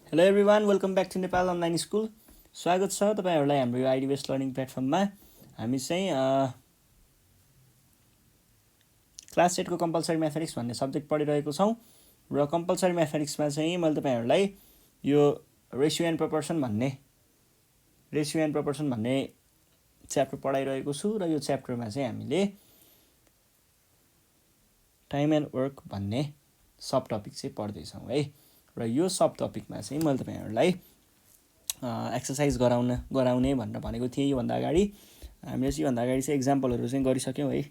Hello everyone, welcome back to Nepal online school. स्वागत छ तपाईँहरूलाई हाम्रो यो आइडी बेस्ड लर्निङ प्लेटफर्ममा। हामी चाहिँ क्लास 8को कम्पलसरी म्याथमेटिक्स भन्ने सब्जेक्ट पढिरहेको छौँ र कम्पलसरी म्याथमेटिक्समा चाहिँ मैले तपाईँहरूलाई यो रेसियो एन्ड प्रपोर्सन भन्ने च्याप्टर पढाइरहेको छु र यो च्याप्टरमा चाहिँ हामीले टाइम एन्ड वर्क भन्ने सब टपिक चाहिँ पढ्दैछौँ है। र यो सब टपिकमा चाहिँ मैले तपाईँहरूलाई एक्सर्साइज गराउने भनेर भनेको थिएँ। योभन्दा अगाडि हामीले चाहिँ योभन्दा अगाडि चाहिँ एक्जाम्पलहरू चाहिँ गरिसक्यौँ है,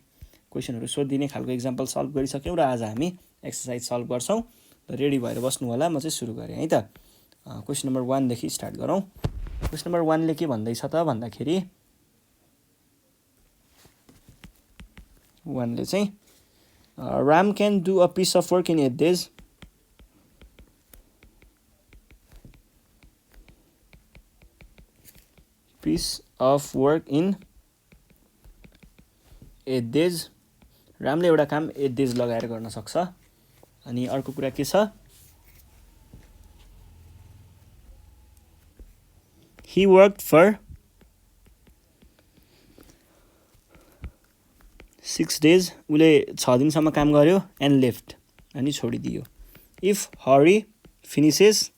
क्वेसनहरू सोधिदिने खालको एक्जाम्पल सल्भ गरिसक्यौँ र आज हामी एक्सर्साइज सल्भ गर्छौँ। र रेडी भएर बस्नु होला, म चाहिँ सुरु गरेँ है त। क्वेसन नम्बर 1 देखि स्टार्ट गरौँ। क्वेसन नम्बर 1 ले के भन्दैछ त भन्दाखेरि 1 ले चाहिँ Ram can do a piece of work in 8 days. Piece of work in 8 days. रामले एउटा काम 8 days लगाएर गर्न सक्छ। अनि अर्को कुरा के छ? He worked for 6 days. उसले 6 दिनसम्म काम गर्यो and left अनि छोडिदियो। If Hari finishes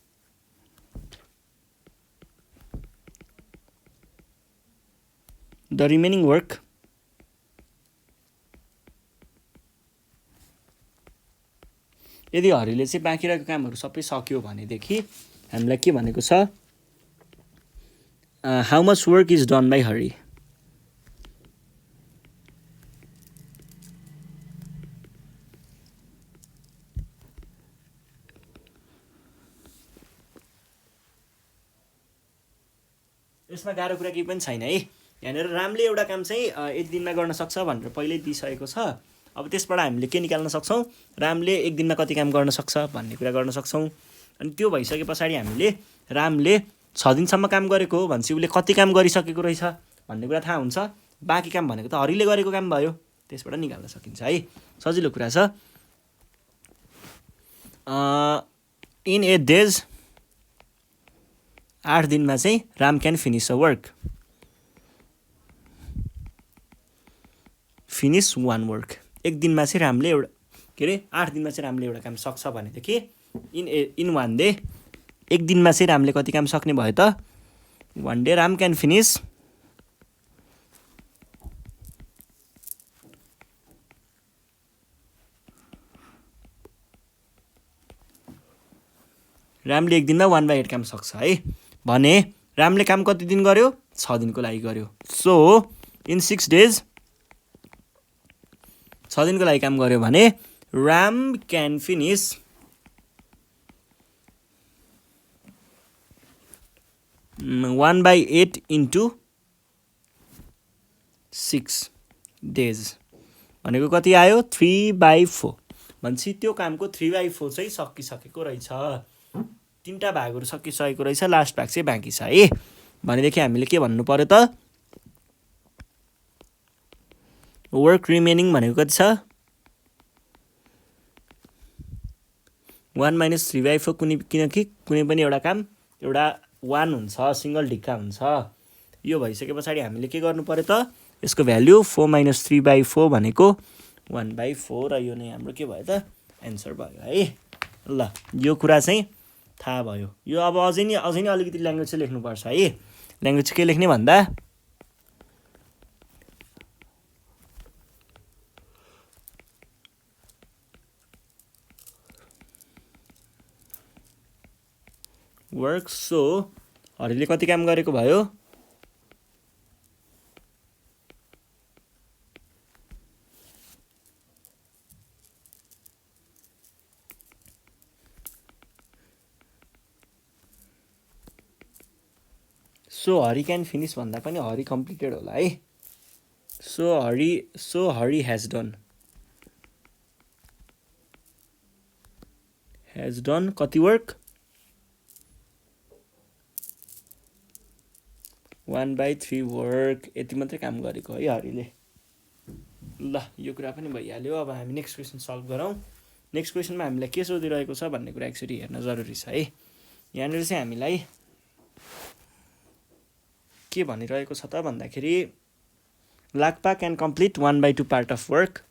the remaining work, यदि हरिले चाहिँ बाँकी रहेको कामहरू सबै सक्यो भनेदेखि हामीलाई के भनेको छ? How much work is done by Hari? यसमा गाह्रो कुरा केही पनि छैन है। यहाँनिर रामले एउटा काम चाहिँ 1 दिनमा गर्न सक्छ भनेर पहिल्यै दिइसकेको छ। अब त्यसबाट हामीले के निकाल्न सक्छौँ? रामले 1 दिनमा कति काम गर्न सक्छ भन्ने कुरा गर्न सक्छौँ। अनि त्यो भइसके पछाडि हामीले रामले 6 दिनसम्म काम गरेको हो भनेपछि उसले कति काम गरिसकेको रहेछ भन्ने कुरा थाहा हुन्छ। बाँकी काम भनेको त हरिले गरेको काम भयो, त्यसबाट निकाल्न सकिन्छ है। सजिलो कुरा छ। इन 8 days, 8 दिनमा चाहिँ Ram can finish a work. Finish 1 work. 1 दिनमा चाहिँ रामले 8 दिनमा चाहिँ रामले एउटा काम सक्छ भनेदेखि इन 1 डे, 1 दिनमा चाहिँ रामले कति काम सक्ने भयो त? 1 डे राम क्यान फिनिस रामले 1 दिनमा 1/8 काम सक्छ है। भने रामले काम कति दिन गर्यो? 6 दिनको लागि गर्यो। सो इन 6 days, 6 दिनको लागि काम गर्यो भने Ram can finish 1/8 into 6 days भनेको कति आयो? 3/4। भनेपछि त्यो कामको 3/4 चाहिँ सकिसकेको रहेछ। 3टा भागहरू सकिसकेको रहेछ, लास्ट भाग चाहिँ बाँकी छ है। भनेदेखि हामीले के भन्नु पर्यो त? वर्क रिमेनिङ भनेको कति छ? 1 - 3/4। किनकि कुनै पनि एउटा काम एउटा 1 हुन्छ, सिङ्गल ढिक्का हुन्छ। यो भइसके पछाडि हामीले के गर्नु पर्यो त? यसको भ्याल्यु 4 - 3/4 भनेको 1/4 र यो नै हाम्रो के भयो त? एन्सर भयो है। ल, यो कुरा चाहिँ थाहा भयो। यो अब अझै नै अलिकति ल्याङ्ग्वेज चाहिँ लेख्नुपर्छ है। ल्याङ्ग्वेज चाहिँ के लेख्ने भन्दा वर्क। सो हरिले कति काम गरेको भयो? सो हरि क्यान फिनिस भन्दा पनि हरि कम्प्लिटेड होला है। सो हरि हेज डन कति वर्क? 1/3 वर्क। यति मात्रै काम गरेको है हरिले। ल, यो कुरा पनि भइहाल्यो। अब हामी नेक्स्ट क्वेसन सल्भ गरौँ। नेक्स्ट क्वेसनमा हामीलाई के सोधिरहेको छ भन्ने कुरा एकचोटि हेर्न जरुरी छ है। यहाँनिर चाहिँ हामीलाई के भनिरहेको छ त भन्दाखेरि Lakpa can complete 1/2 part of work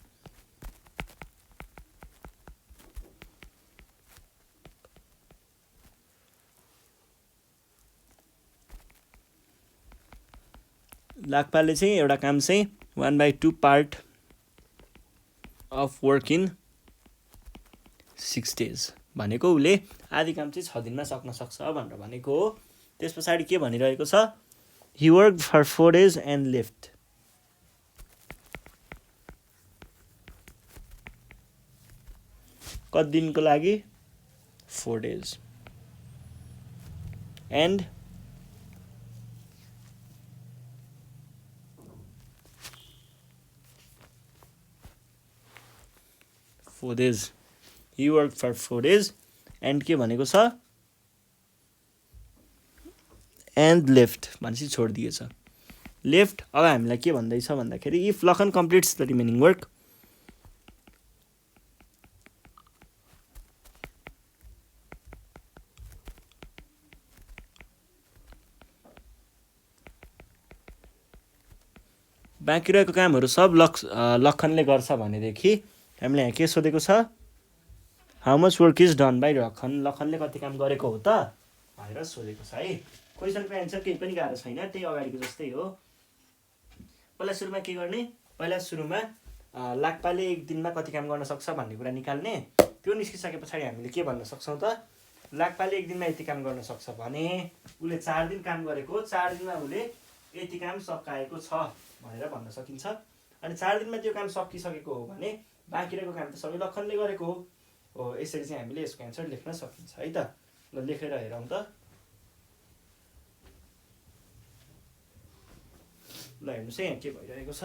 लाक्पाले चाहिँ एउटा काम चाहिँ 1/2 part of work in 6 days भनेको उसले आधी काम चाहिँ 6 दिनमा सक्न सक्छ भनेर भनेको हो। त्यस पछाडि के भनिरहेको छ, he worked for 4 days and left। कति दिनको लागि? 4 days and he worked for 4 days and के भनेको छ, and left भनेपछि छोडिदिएछ। लेफ्ट अब हामीलाई के भन्दैछ भन्दाखेरि if Lakhan कम्प्लिट्स the remaining work बाँकी रहेको कामहरू सब लखनले गर्छ भनेदेखि हामीले यहाँ के सोधेको छ, how much work is done by Lakhan, लखनले कति काम गरेको हो त भनेर सोधेको छ है। क्वेसनको एन्सर केही पनि गाह्रो छैन, त्यही अगाडिको जस्तै हो। पहिला सुरुमा के गर्ने, पहिला सुरुमा लाक्पाले एक दिनमा कति काम गर्न सक्छ भन्ने कुरा निकाल्ने। त्यो निस्किसके पछाडि हामीले के भन्न सक्छौँ त, लाक्पाले एक दिनमा यति काम गर्न सक्छ भने उसले 4 दिन काम गरेको, 4 दिनमा उसले यति काम सकाएको छ भनेर भन्न सकिन्छ। अनि 4 दिनमा त्यो काम सकिसकेको हो भने बाँकी रहेको काम त सबै लखनले गरेको हो। यसरी चाहिँ हामीले यसको एन्सर लेख्न सकिन्छ है त। ल लेखेर हेरौँ त। ल हेर्नुहोस् है यहाँ के भइरहेको छ,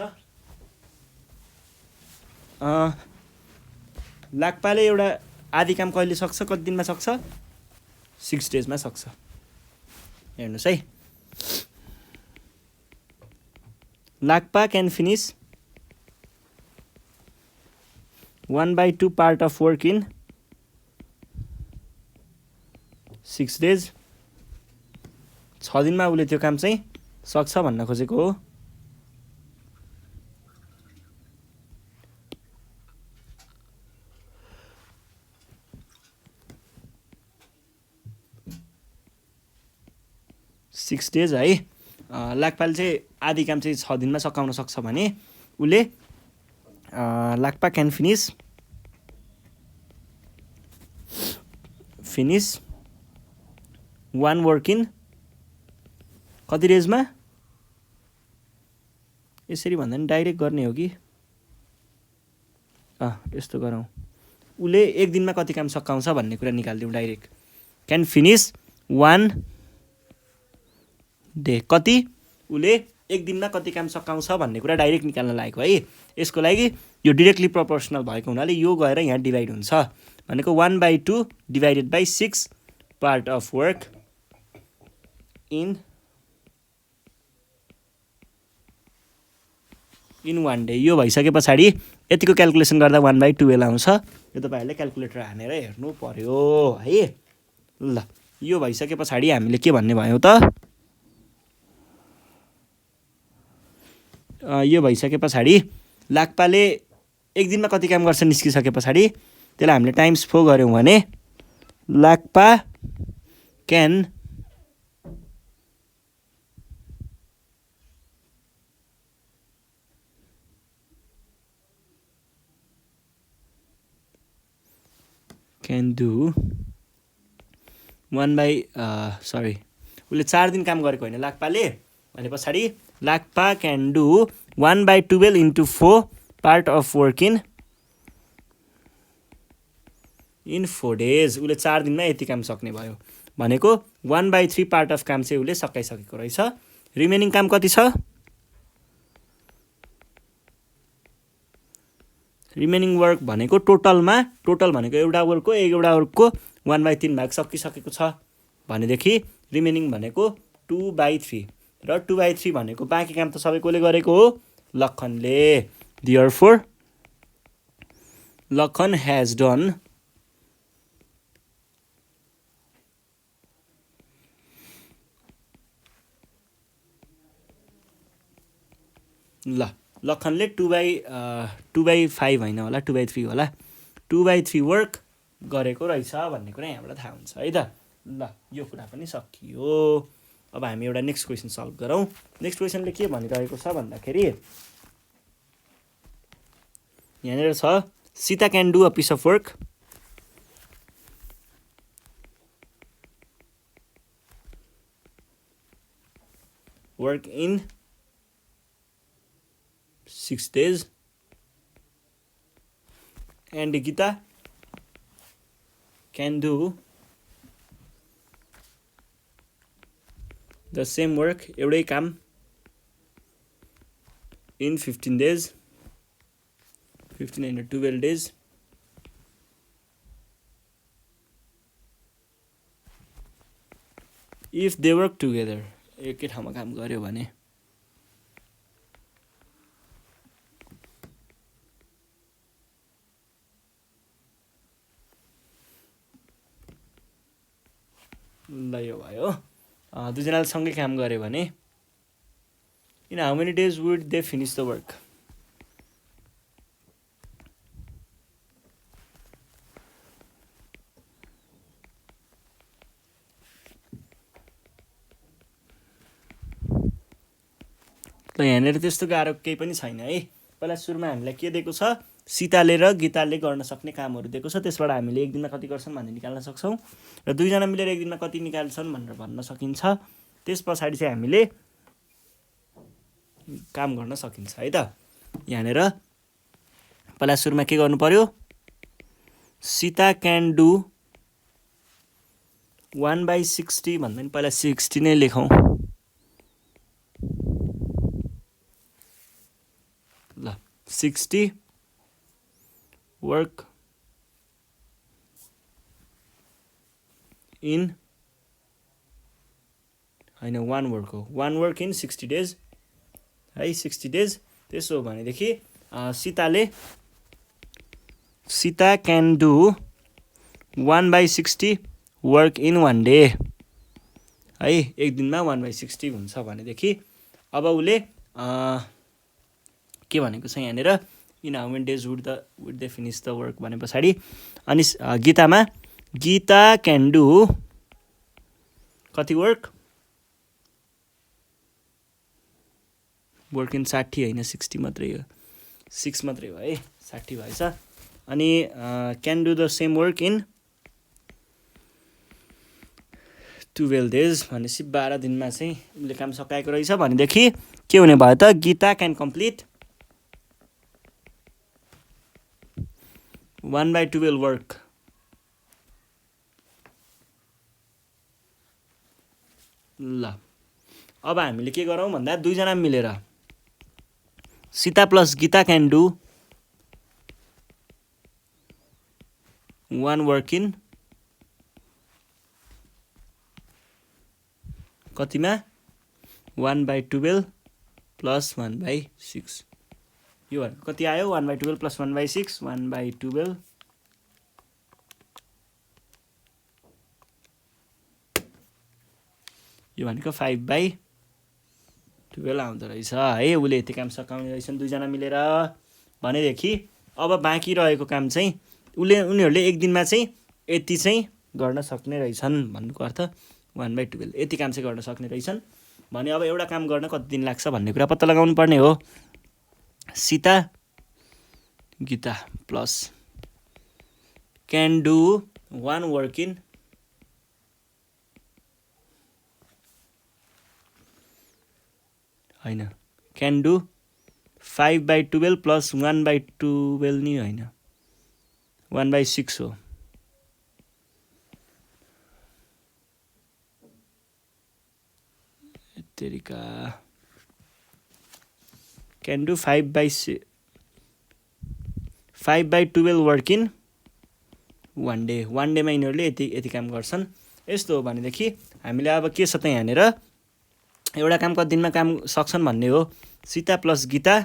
लाक्पाले एउटा आधी काम कहिले सक्छ, कति दिनमा सक्छ, 6 daysमा सक्छ। हेर्नुहोस् है, Lakpa can finish 1/2 part of work in 6 days। 6 दिनमा उसले त्यो काम चाहिँ सक्छ भन्न खोजेको हो। सिक्स डेज है। लाक्पाले चाहिँ आधी काम चाहिँ 6 दिनमा सकाउन सक्छ भने उसले Lakpa can finish 1 work in कति डेजमा, यसरी भन्दा नि डाइरेक्ट गर्ने हो कि यस्तो गरौँ, उसले एक दिनमा कति काम सकाउँछ भन्ने कुरा निकालिदिउँ डाइरेक्ट। क्यान फिनिस 1 डे, कति उसले एक दिनमा कति काम सकाउँछ भन्ने कुरा डाइरेक्ट निकाल्न लागेको है। यसको लागि यो डिरेक्टली प्रोपोर्सनल भएको हुनाले यो गएर यहाँ डिभाइड हुन्छ भनेको 1/2 divided by 6 part of work in 1 day. यो भइसके पछाडि यतिको क्यालकुलेसन गर्दा 1/12 आउँछ। यो तपाईँहरूले क्यालकुलेटर हानेर हेर्नु पर्यो है। ल यो भइसके पछाडि हामीले के भन्ने भयो त, यो भइसके पछाडि लाक्पाले एक दिनमा कति काम गर्छ निस्किसके पछाडि त्यसलाई हामीले टाइम्स 4 गऱ्यौँ भने लाक्पा क्यान डु उसले 4 दिन काम गरेको होइन लाक्पाले भने पछाडि Lakpa can do 1/12 into 4 part of work in 4 days। उसले 4 दिनमा यति काम सक्ने भयो भनेको 1/3 पार्ट अफ काम चाहिँ उसले सकाइसकेको रहेछ। रिमेनिङ काम कति छ, रिमेनिङ वर्क भनेको टोटल भनेको एउटा वर्कको 1/3 भाग सकिसकेको छ भनेदेखि रिमेनिङ भनेको 2/3 र 2/3 भनेको बाँकी काम त सबै कसले गरेको हो, लखनले। देयरफोर लखन ल लखनले 2/5 होइन होला 2/3 होला 2/3 वर्क गरेको रहेछ भन्ने कुरा यहाँबाट थाहा हुन्छ है त। ल यो कुरा पनि सकियो। अब हामी एउटा नेक्स्ट क्वेसन सल्भ गरौँ। नेक्स्ट क्वेसनले के भनिरहेको छ भन्दाखेरि यहाँनिर छ Sita can do a piece of work in 6 days and Gita can do the same work एउटै काम in 15 days 15 and 12 days if they work together एकै ठाउँमा काम गर्यो भने। ल यो भयो दुईजनाले सँगै काम गर्यो भने in how many days would they finish the work. ल यहाँनिर त्यस्तो गाह्रो केही पनि छैन है। पहिला सुरुमा हामीलाई के दिएको छ सीताले र गीताले गर्न सक्ने कामहरू दिएको छ, त्यसबाट हामीले एक दिनमा कति गर्छन् भन्ने निकाल्न सक्छौँ र दुईजना मिलेर एक दिनमा कति निकाल्छन् भनेर भन्न सकिन्छ। त्यस पछाडि चाहिँ हामीले काम गर्न सकिन्छ है त। यहाँनिर पहिला सुरुमा के गर्नु पर्यो सीता क्यान डु 1/60 भन्दा नि पहिला 60 नै लेखौँ। ल 60 वर्क इन होइन 1 वर्क हो 1 वर्क इन 60 डेज है 60 डेज। त्यसो हो भनेदेखि Sita can do 1/60 work in 1 day है एक दिनमा 1/60 हुन्छ भनेदेखि अब उसले के भनेको छ यहाँनिर in how many days would they finish the work भने पछाडि अनि गीता क्यान डु कति वर्क इन 60 होइन 60 मात्रै हो 6 मात्रै हो है 60 भएछ। अनि can do the same work in 12 days भनेपछि 12 दिनमा चाहिँ उसले काम सकाएको रहेछ भनेदेखि के हुने भयो त गीता क्यान कम्प्लिट 1/12 वर्क। ल अब हामीले के गरौँ भन्दा दुईजना मिलेर Sita plus Gita can do 1 work in कतिमा 1/12 प्लस 1/6 यो भनेको कति आयो 1/12 प्लस 1/6 1/12 यो भनेको 5/12 आउँदो रहेछ है। उसले यति काम सकाउने रहेछन् दुईजना मिलेर भनेदेखि अब बाँकी रहेको काम चाहिँ उनीहरूले एक दिनमा चाहिँ यति चाहिँ गर्न सक्ने रहेछन् भन्नुको अर्थ 1/12 यति काम चाहिँ गर्न सक्ने रहेछन् भने अब एउटा काम गर्न कति दिन लाग्छ भन्ने कुरा पत्ता लगाउनु पर्ने हो। Sita Gita plus can do 1 work in होइन क्यान डु 5/12 प्लस 1/12 नि होइन 1/6 हो। तेरिका can do 5/12 work in 1 day 1 डेमा यिनीहरूले यति काम गर्छन्। यस्तो हो भनेदेखि हामीले अब के छ त यहाँनिर एउटा काम कति दिनमा काम सक्छन् भन्ने हो। Sita plus Gita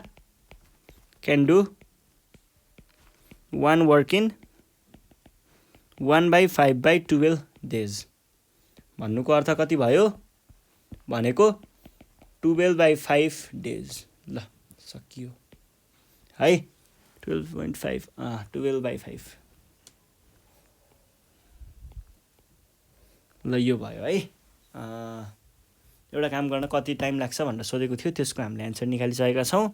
can do 1 work in 1/5/12 days भन्नुको अर्थ कति भयो भनेको 12/5 डेज। ल सकियो है 12.5 12/5 ल यो भयो है एउटा काम गर्न कति टाइम लाग्छ भनेर सोधेको थियो त्यसको हामीले एन्सर निकालिसकेका छौँ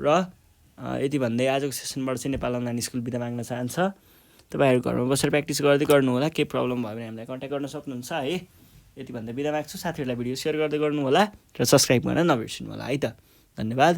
र यति भन्दै आजको सेसनबाट चाहिँ नेपाल अनलाइन स्कुल बिदा माग्न चाहन्छ तपाईँहरू घरमा बसेर प्र्याक्टिस गर्दै गर्नु होला केही प्रब्लम भयो भने हामीलाई कन्ट्याक्ट गर्न सक्नुहुन्छ है यति भन्दै बिदा माग्छु साथीहरूलाई भिडियो सेयर गर्दै गर्नु होला र सब्सक्राइब गर्न नबिर्सिनु होला है त धन्यवाद